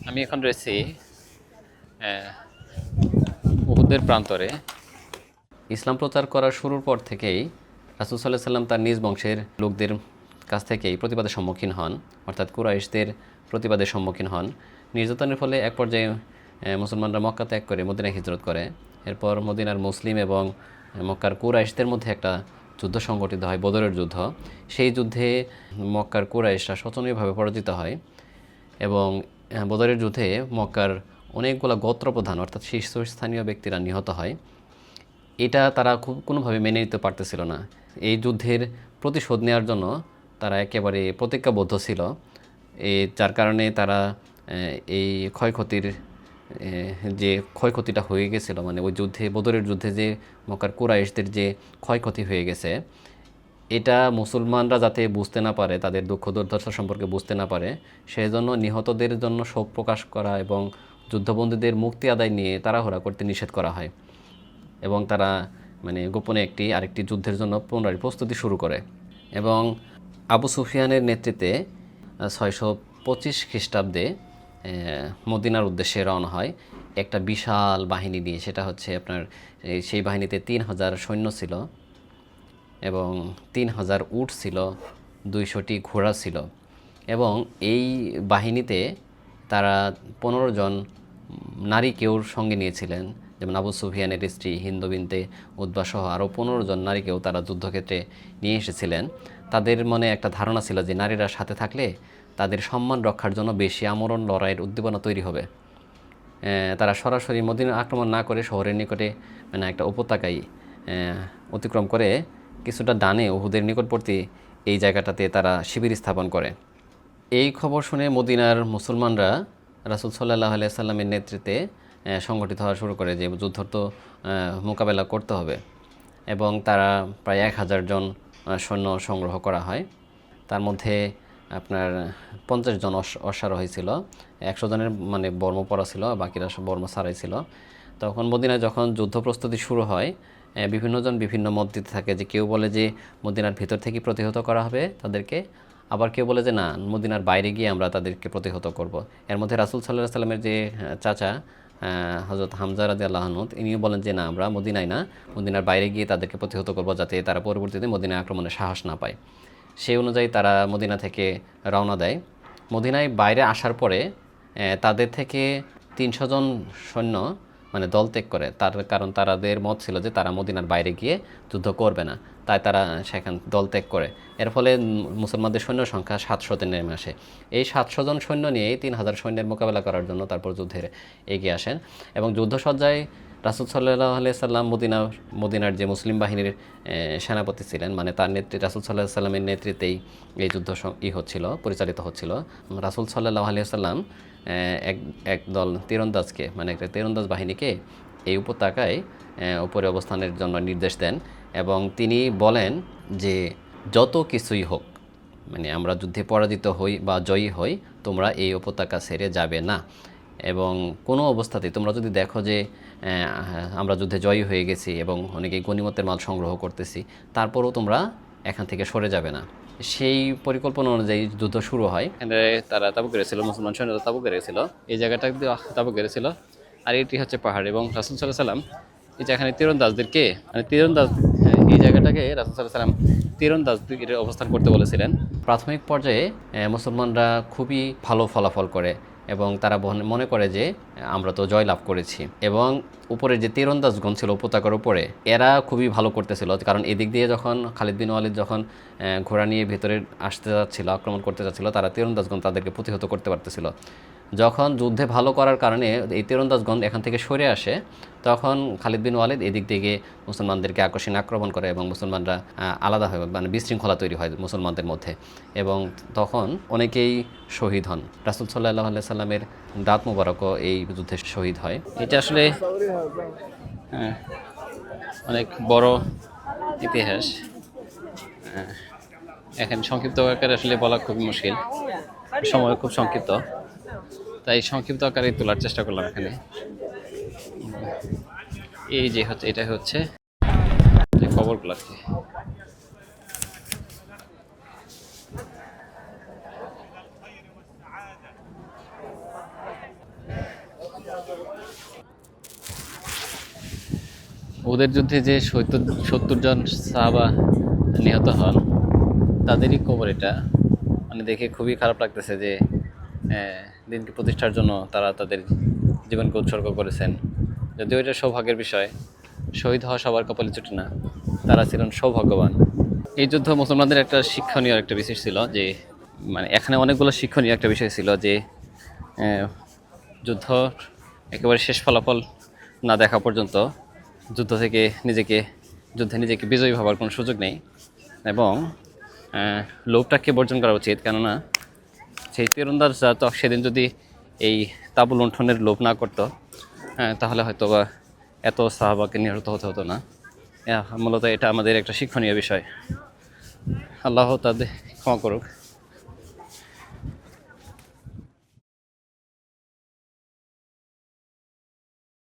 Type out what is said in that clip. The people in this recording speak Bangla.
আমি এখন রয়েছি উহুদের প্রান্তরে। ইসলাম প্রচার করার শুরুর পর থেকেই রাসূল সাল্লাল্লাহু আলাইহি সাল্লাম তার নিজ বংশের লোকদের কাছ থেকেই প্রতিবাদের সম্মুখীন হন, অর্থাৎ কুরাইশদের প্রতিবাদের সম্মুখীন হন। নির্যাতনের ফলে এক পর্যায়ে মুসলমানরা মক্কা ত্যাগ করে মদিনায় হিজরত করে। এরপর মদিনার মুসলিম এবং মক্কার কুরাইশদের মধ্যে একটা যুদ্ধ সংগঠিত হয়, বদরের যুদ্ধ। সেই যুদ্ধে মক্কার কুরাইশরা শোচনীয়ভাবে পরাজিত হয় এবং বদরের যুদ্ধে মক্কার অনেকগুলো গোত্রপ্রধান অর্থাৎ শীর্ষস্থানীয় ব্যক্তিরা নিহত হয়। এটা তারা খুব কোনোভাবে মেনে নিতে পারতেছিল না। এই যুদ্ধের প্রতিশোধ নেওয়ার জন্য তারা একেবারে প্রতিজ্ঞাবদ্ধ ছিল। যার কারণে তারা এই ক্ষয়ক্ষতির যে ক্ষয়ক্ষতিটা হয়ে গেছিলো, মানে ওই যুদ্ধে বদরের যুদ্ধে যে মক্কার কুরাইশদের যে ক্ষয়ক্ষতি হয়ে গেছে, এটা মুসলমানরা যাতে বুঝতে না পারে, তাদের দুঃখ দুর্দশা সম্পর্কে বুঝতে না পারে, সেই জন্য নিহতদের জন্য শোক প্রকাশ করা এবং যুদ্ধবন্দীদের মুক্তি আদায় নিয়ে তাড়াহুড়া করতে নিষেধ করা হয় এবং তারা মানে গোপনে আরেকটি যুদ্ধের জন্য পুনরায় প্রস্তুতি শুরু করে। এবং আবু সুফিয়ানের নেতৃত্বে 625 খ্রিস্টাব্দে মদিনার উদ্দেশ্যে রওনা হয় একটা বিশাল বাহিনী নিয়ে। সেটা হচ্ছে আপনার সেই বাহিনীতে 3000 সৈন্য ছিল এবং 3000 উট ছিল, 200টি ঘোড়া ছিল। এবং এই বাহিনীতে তারা 15 জন নারীকেও সঙ্গে নিয়েছিলেন, যেমন আবু সুফিয়ানের স্ত্রী হিন্দু বিনতে উতবা সহ আরও 15 জন নারীকেও তারা যুদ্ধক্ষেত্রে নিয়ে এসেছিলেন। তাদের মনে একটা ধারণা ছিল যে নারীরা সাথে থাকলে তাদের সম্মান রক্ষার জন্য বেশি আমরণ লড়াইয়ের উদ্দীপনা তৈরি হবে। তারা সরাসরি মদিনা আক্রমণ না করে শহরের নিকটে মানে একটা উপত্যকায় অতিক্রম করে কিছুটা ডানে উহুদের নিকটবর্তী এই জায়গাটাতে তারা শিবির স্থাপন করে। এই খবর শুনে মদিনার মুসলমানরা রাসূল সাল্লাল্লাহু আলাইহি সাল্লামের নেতৃত্বে সংগঠিত হওয়া শুরু করে যে যুদ্ধ তো মোকাবেলা করতে হবে, এবং তারা প্রায় 1000 জন সৈন্য সংগ্রহ করা হয়। তার মধ্যে আপনার 50 জন অশ্বারোহী ছিল, 100 জনের মানে বর্ম পরা ছিল, বাকিরা সব বর্ম ছাড়াই ছিল। তখন মদিনায় যখন যুদ্ধ প্রস্তুতি শুরু হয়, বিভিন্নজন বিভিন্ন মত দিতে থাকে। যে কেউ বলে যে মদিনার ভেতর থেকে প্রতিহত করা হবে তাদেরকে, আবার কেউ বলে যে না, মদিনার বাইরে গিয়ে আমরা তাদেরকে প্রতিহত করব। এর মধ্যে রাসূল সাল্লাল্লাহু আলাইহি সাল্লামের যে চাচা হযরত হামজা রাদিয়াল্লাহু আনহু, ইনিও বলেন যে না, আমরা মদিনায় না, মদিনার বাইরে গিয়ে তাদেরকে প্রতিহত করব, যাতে তারা পরবর্তীতে মদিনায় আক্রমণের সাহস না পায়। সেই অনুযায়ী তারা মদিনা থেকে রওনা দেয়। মদিনায় বাইরে আসার পরে তাদের থেকে 300 জন সৈন্য মানে দল ত্যাগ করে, তার কারণ তাদের মত ছিল যে তারা মদিনার বাইরে গিয়ে যুদ্ধ করবে না, তাই তারা সেখান দল ত্যাগ করে। এর ফলে মুসলমানদের সৈন্য সংখ্যা 700-তে নেমে আসে। এই 700 জন সৈন্য নিয়েই 3000 সৈন্যের মোকাবেলা করার জন্য তারপর যুদ্ধে এগিয়ে আসেন। এবং যুদ্ধসজ্জায় রাসূল সাল্লাল্লাহু আলাইহি সাল্লাম মদিনার যে মুসলিম বাহিনীর সেনাপতি ছিলেন, মানে তার নেতৃত্বে রাসূল সাল্লাল্লাহু আলাইহি সাল্লামের নেতৃত্বেই এই যুদ্ধ পরিচালিত হচ্ছিল। রাসূল সাল্লাল্লাহু আলাইহি সাল্লাম এক দল তীরন্দাজকে, মানে একটা তীরন্দাজ বাহিনীকে এই উপত্যকায় উপরে অবস্থানের জন্য নির্দেশ দেন এবং তিনি বলেন যে যত কিছুই হোক, মানে আমরা যুদ্ধে পরাজিত হই বা জয়ী হই, তোমরা এই উপত্যকা ছেড়ে যাবে না। এবং কোনো অবস্থাতেই তোমরা যদি দেখো যে আমরা যুদ্ধে জয়ী হয়ে গেছি এবং অনেকেই গনিমতের মাল সংগ্রহ করতেছি, তারপরও তোমরা এখান থেকে সরে যাবে না। সেই পরিকল্পনা অনুযায়ী যুদ্ধ শুরু হয়। তারা তাবু গেড়েছিল, মুসলমান সৈন্যরা তাবু গেড়েছিল, এই জায়গাটা তাবু গেড়েছিল। আর এটি হচ্ছে পাহাড়। এবং রাসূল সাল্লাল্লাহু আলাইহি সাল্লাম এই যে এখানে তীরন্দাজদেরকে, মানে এই জায়গাটাকে রাসূল সাল্লাল্লাহু আলাইহি সাল্লাম তীরন্দাজদের অবস্থান করতে বলেছিলেন। প্রাথমিক পর্যায়ে মুসলমানরা খুবই ভালো ফলাফল করে এবং তারা মনে করে যে আমরা তো জয়লাভ করেছি। এবং উপরের যে তীরন্দাজগণ ছিল উপত্যকার উপরে, এরা খুবই ভালো করতেছিল, কারণ এদিক দিয়ে যখন খালিদ বিন ওয়ালিদ যখন ঘোড়া নিয়ে ভেতরে আসতে যাচ্ছিল, আক্রমণ করতে যাচ্ছিল, তারা তীরন্দাজগণ তাদেরকে প্রতিহত করতে পারতেছিল। যখন যুদ্ধে ভালো করার কারণে এই তীরন্দাজগণ এখান থেকে সরে আসে, তখন খালিদ বিন ওয়ালিদ এদিক থেকে মুসলমানদেরকে আকস্মিক আক্রমণ করে এবং মুসলমানরা আলাদা হয়, মানে বিশৃঙ্খলা তৈরি হয় মুসলমানদের মধ্যে, এবং তখন অনেকেই শহীদ হন। রাসূল সাল্লাল্লাহু আলাইহি সাল্লামের দাঁত মোবারকও এই যুদ্ধে শহীদ হয়। এটা আসলে অনেক বড় ইতিহাস। এখানে সংক্ষিপ্ত আকারে আসলে বলা খুবই মুশকিল, সময় খুব সংক্ষিপ্ত, তাই সংক্ষিপ্ত আকারে তোলার চেষ্টা করলাম এখানে। এই যে হচ্ছে, এটা হচ্ছে খবরগুলো আর কি। ওদের যুদ্ধে যে 70 জন সাহাবা নিহত হন, তাদেরই কবর এটা। মানে দেখে খুবই খারাপ লাগতেছে যে দিনকে প্রতিষ্ঠার জন্য তারা তাদের জীবনকে উৎসর্গ করেছেন। যদিও এটা সৌভাগ্যের বিষয়, শহীদ হওয়া সবার কপালে জুটে না, তারা ছিলেন সৌভাগ্যবান। এই যুদ্ধ মুসলমানদের একটা শিক্ষণীয় একটা বিষয় ছিল যে, মানে এখানে অনেকগুলো শিক্ষণীয় একটা বিষয় ছিল যে যুদ্ধ একেবারে শেষ ফলাফল না দেখা পর্যন্ত যুদ্ধে নিজেকে বিজয়ী ভাবার কোনো সুযোগ নেই, এবং লোভটাকে বর্জন করা উচিত। কেননা সেই তীরন্দাজরা তো সেদিন যদি এই তাঁবু লুণ্ঠনের লোভ না করতো, তাহলে হয়তো বা এত সাহাবাকে নিহত হতে হতো না। মূলত এটা আমাদের একটা শিক্ষণীয় বিষয়। আল্লাহ তাদের ক্ষমা করুক।